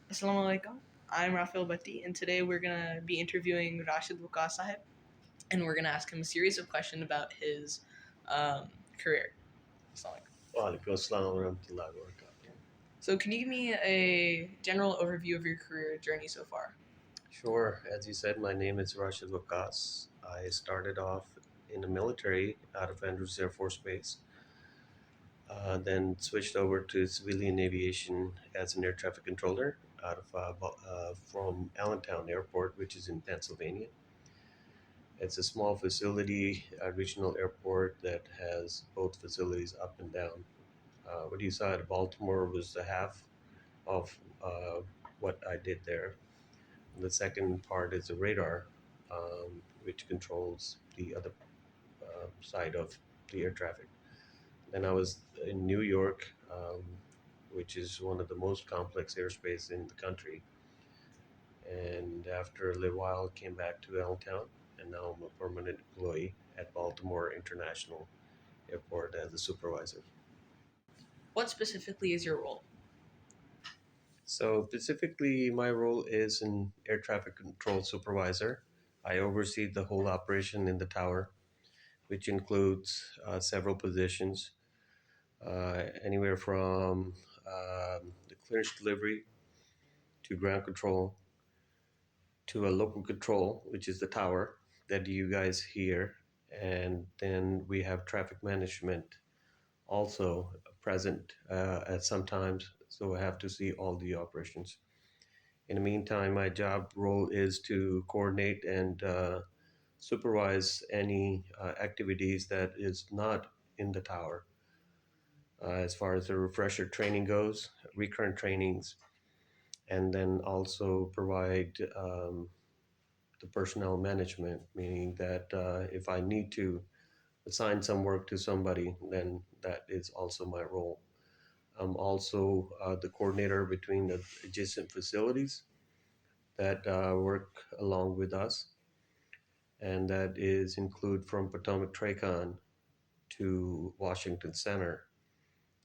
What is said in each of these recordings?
Assalamu alaikum. I'm Rafael Bhatti, and today we're going to be interviewing Rashid Waqas sahib, and we're going to ask him a series of questions about his career. Assalamu alaikum. Walaikum assalam wa rahmatullahi wa barakatuh. So, can you give me a general overview of your career journey so far? Sure, as you said, my name is Rashid Waqas. I started off in the military out of Andrews Air Force Base, then switched over to civilian aviation as an air traffic controller out of from Allentown Airport, which is in Pennsylvania. It's a small facility, a regional airport that has both facilities up and down. What you saw at Baltimore was the half of what I did there. The second part is the radar, which controls the other side of the air traffic. Then I was in New York, which is one of the most complex airspace in the country. And after a little while, came back to Allentown, and now I'm a permanent employee at Baltimore International Airport as a supervisor. What specifically is your role? So specifically, my role is an air traffic control supervisor. I oversee the whole operation in the tower, which includes several positions, anywhere from the clearance delivery to ground control to a local control, which is the tower that you guys hear. And then we have traffic management also present at some times, so I have to see all the operations. In the meantime, my job role is to coordinate and supervise any activities that is not in the tower. As far as the refresher training goes, recurrent trainings, and then also provide the personnel management, meaning that if I need to assign some work to somebody, then that is also my role. I'm also the coordinator between the adjacent facilities that work along with us, and that is include from Potomac Tracon to Washington Center,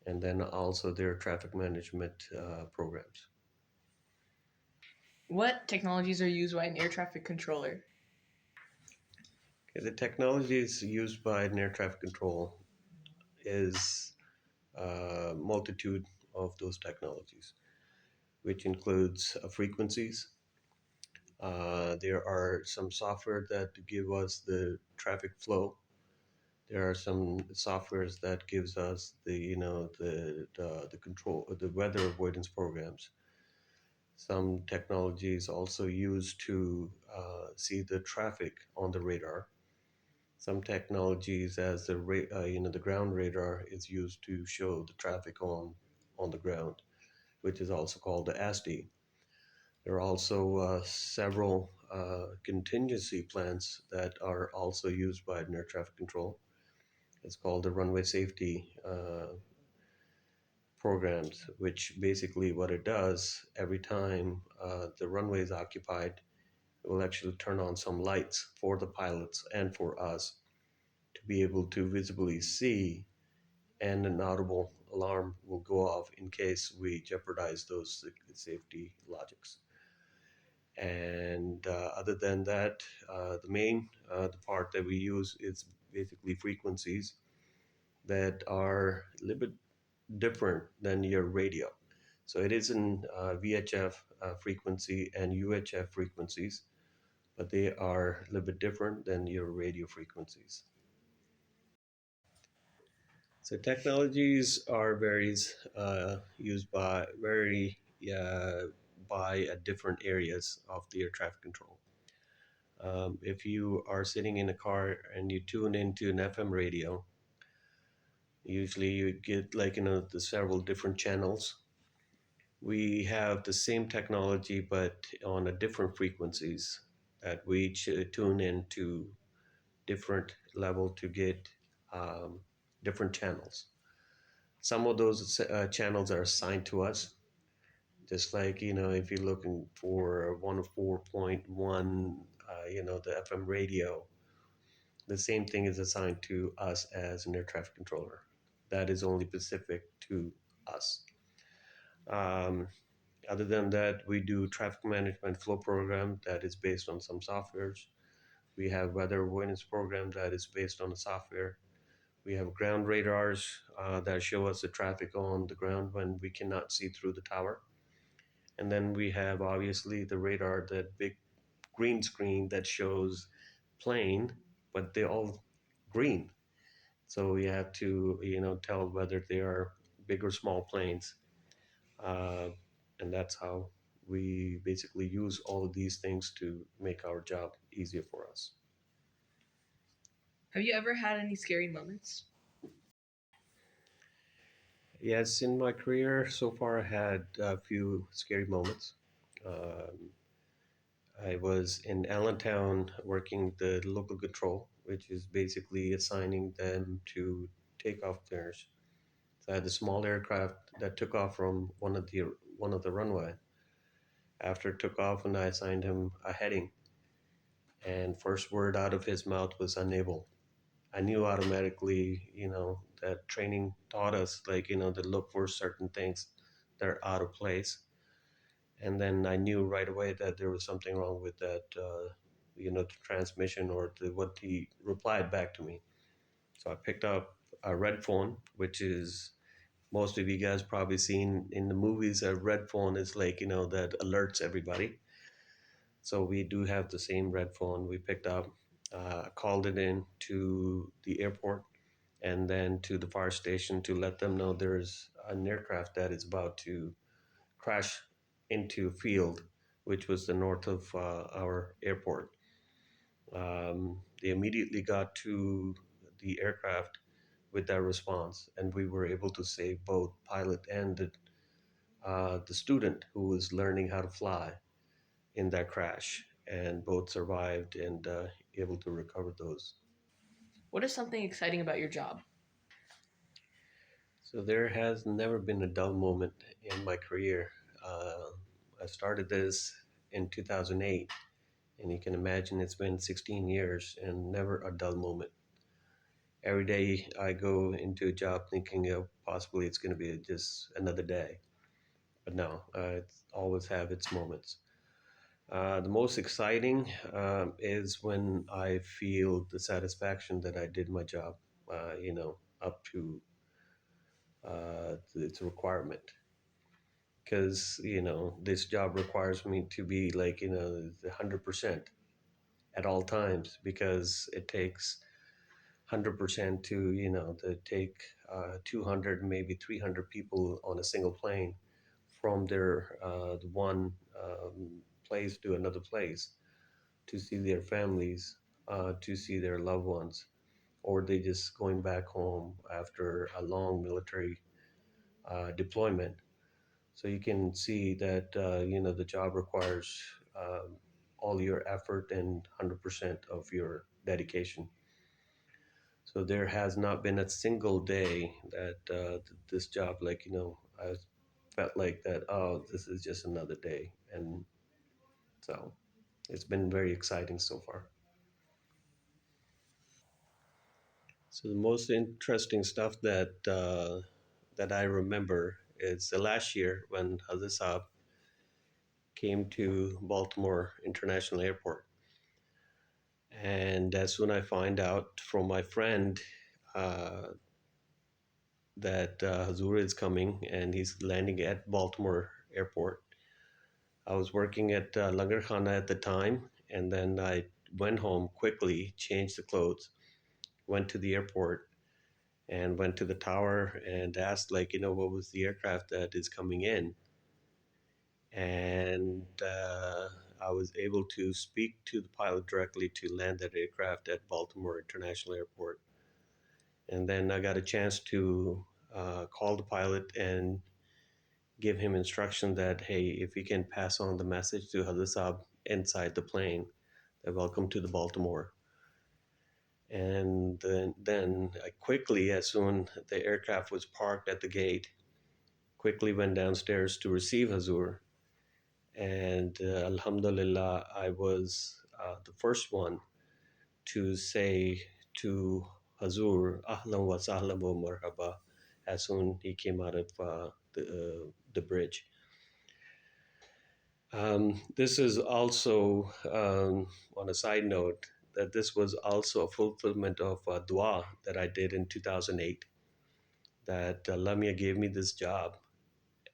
and then also their traffic management programs. What technologies are used by an air traffic controller? Okay, the technologies used by an air traffic control is a multitude of those technologies, which includes frequencies. There are some software that give us the traffic flow. There are some softwares that gives us the control, the weather avoidance programs. Some technologies also used to see the traffic on the radar. Some technologies, as the ground radar, is used to show the traffic on the ground, which is also called the ASDI. There are also several contingency plans that are also used by air traffic control. It's called the runway safety programs, which basically what it does every time the runway is occupied, it will actually turn on some lights for the pilots and for us to be able to visibly see, and an audible alarm will go off in case we jeopardize those safety logics. And other than that, the part that we use is basically frequencies that are a little bit different than your radio. So it is in VHF frequency and UHF frequencies, but they are a little bit different than your radio frequencies. So technologies are varies used by different areas of the air traffic control. If you are sitting in a car and you tune into an FM radio, usually you get the several different channels. We have the same technology, but on a different frequencies that we tune into different level to get different channels. Some of those channels are assigned to us, just like if you're looking for 104.1, the FM radio, the same thing is assigned to us as an air traffic controller. That is only specific to us. Um, Other than that, we do traffic management flow program that is based on some softwares. We have weather avoidance program that is based on the software. We have ground radars that show us the traffic on the ground when we cannot see through the tower. And then we have obviously the radar, that big green screen that shows plane, but they're all green. So we have to, tell whether they are big or small planes. Uh, and that's how we basically use all of these things to make our job easier for us. Have you ever had any scary moments? Yes, in my career so far, I had a few scary moments. Um, I was in Allentown working the local control, which is basically assigning them to take off clearance. So I had a small aircraft that took off from one of the runway. After it took off, and I assigned him a heading, and first word out of his mouth was unable. I knew automatically, that training taught us, like, to look for certain things that are out of place. And then I knew right away that there was something wrong with that, the transmission or what he replied back to me. So I picked up a red phone, which is most of you guys probably seen in the movies. A red phone is like, that alerts everybody. So we do have the same red phone we picked up, called it in to the airport and then to the fire station to let them know there's an aircraft that is about to crash into a field, which was the north of our airport. They immediately got to the aircraft with that response, and we were able to save both pilot and the student who was learning how to fly in that crash, and both survived and able to recover those. What is something exciting about your job? So there has never been a dull moment in my career. I started this in 2008, and you can imagine it's been 16 years and never a dull moment. Every day I go into a job thinking of possibly it's going to be just another day, but no, it's always have its moments. The most exciting is when I feel the satisfaction that I did my job, up to its requirement. Because, this job requires me to be like, 100% at all times because it takes 100% to, to take 200, maybe 300 people on a single plane from their one place to another place to see their families, to see their loved ones, or they just going back home after a long military deployment. So you can see that the job requires all your effort and 100% of your dedication. So there has not been a single day that this job, like, I felt like that, oh, this is just another day. And so it's been very exciting so far. So the most interesting stuff that I remember is the last year when Hazrat Saab came to Baltimore International Airport. And that's when I find out from my friend uh, that Hazur is coming and he's landing at Baltimore Airport. I was working at Langar Khana at the time, and then I went home quickly, changed the clothes, went to the airport, and went to the tower and asked, like, what was the aircraft that is coming in. And I was able to speak to the pilot directly to land that aircraft at Baltimore International Airport. And then I got a chance to call the pilot and give him instruction that, hey, if he can pass on the message to Hadisab inside the plane, that welcome to the Baltimore. And then I quickly, as soon the aircraft was parked at the gate, quickly went downstairs to receive Hazur. And Alhamdulillah, I was the first one to say to Hazur, Ahlan wa sahlan wa marhaba, as soon he came out of the bridge. This is also, on a side note, that this was also a fulfillment of a dua that I did in 2008, that Lamia gave me this job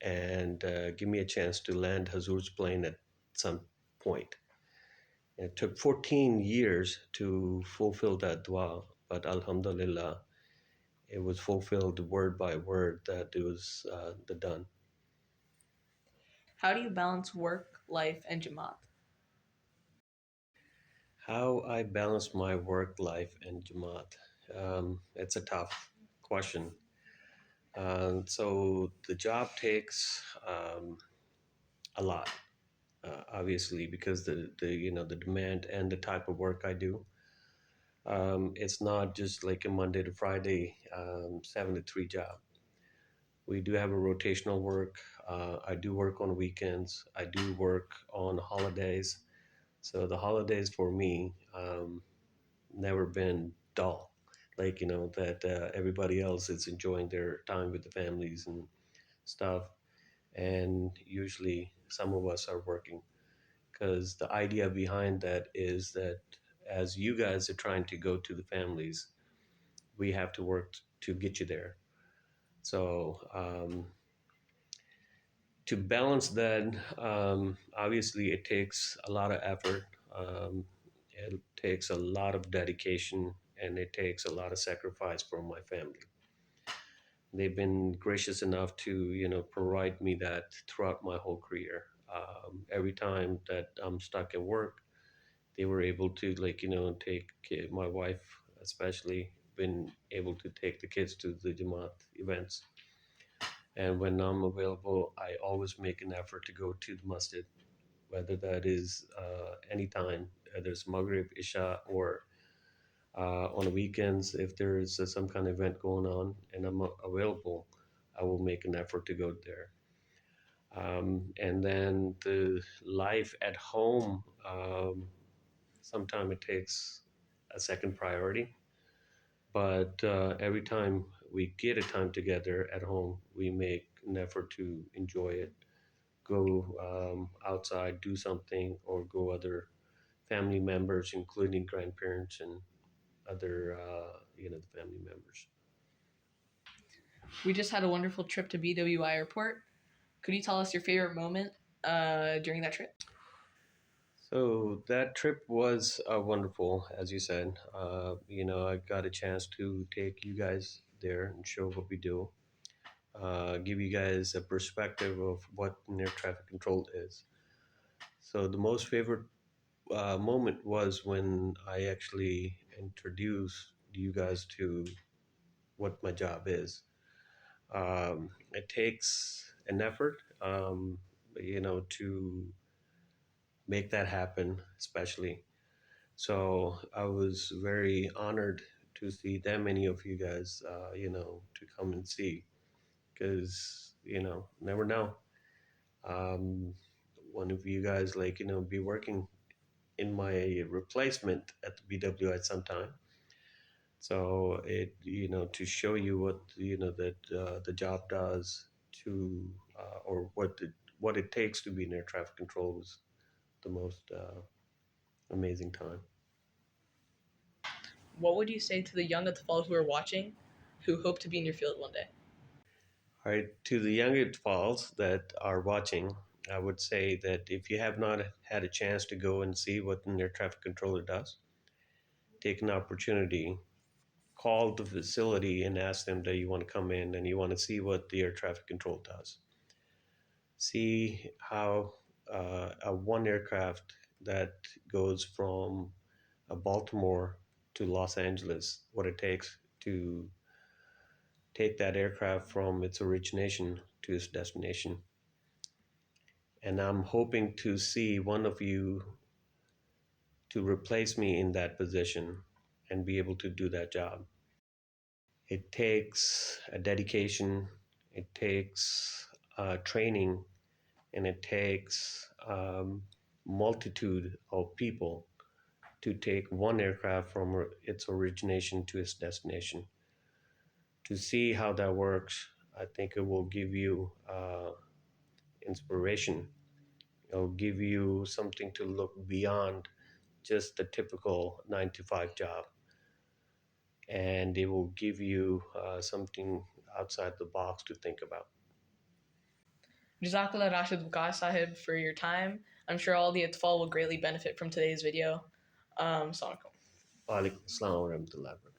and give me a chance to land Hazur's plane at some point. It took 14 years to fulfill that dua, but Alhamdulillah, it was fulfilled word by word that it was the done. How do you balance work, life, and Jamaat? How I balance my work life and Jamaat. It's a tough question. So the job takes a lot, obviously, because the demand and the type of work I do. It's not just like a Monday to Friday 7 to 3 job. We do have a rotational work. I do work on weekends. I do work on holidays. So the holidays for me never been dull. Like that everybody else is enjoying their time with the families and stuff, and usually some of us are working because the idea behind that is that as you guys are trying to go to the families, we have to work to get you there. So to balance that, obviously it takes a lot of effort. It takes a lot of dedication, and it takes a lot of sacrifice from my family. They've been gracious enough to provide me that throughout my whole career. Every time that I'm stuck at work, they were able to take my wife especially been able to take the kids to the Jamaat events. And when I'm available, I always make an effort to go to the masjid, whether that is anytime, whether it's Maghrib, Isha, or on the weekends. If there is some kind of event going on and I'm available, I will make an effort to go there. And then the life at home, sometimes it takes a second priority. But every time we get a time together at home, we make an effort to enjoy it, go outside, do something, or go other family members, including grandparents and other, the family members. We just had a wonderful trip to BWI Airport. Could you tell us your favorite moment during that trip? So that trip was wonderful, as you said. I got a chance to take you guys there and show what we do, give you guys a perspective of what near traffic control is. So the most favorite moment was when I actually introduced you guys to what my job is. It takes an effort, to make that happen, especially. So I was very honored to see that many of you guys, to come and see, because never know. Um, One of you guys, be working in my replacement at the BW at some time. So to show you what that the job does to or what it takes to be in air traffic control was the most amazing time. What would you say to the young Atfal who are watching, who hope to be in your field one day? All right, to the young falls that are watching, I would say that if you have not had a chance to go and see what an air traffic controller does, take an opportunity, call the facility and ask them that you want to come in and you want to see what the air traffic control does. See how a one aircraft that goes from Baltimore to Los Angeles, what it takes to take that aircraft from its origination to its destination. And I'm hoping to see one of you to replace me in that position and be able to do that job. It takes a dedication, it takes training, and it takes multitude of people to take one aircraft from its origination to its destination. To see how that works, I think it will give you inspiration give you something to look beyond just the typical 9 to 5 job, and it will give you something outside the box to think about. Jazakallah Rashid Waqas sahib for your time. I'm sure all the Atfal will greatly benefit from today's video. Assalamu alaikum. Wa alaikum assalam wa rahmatullahi wa barakatuh.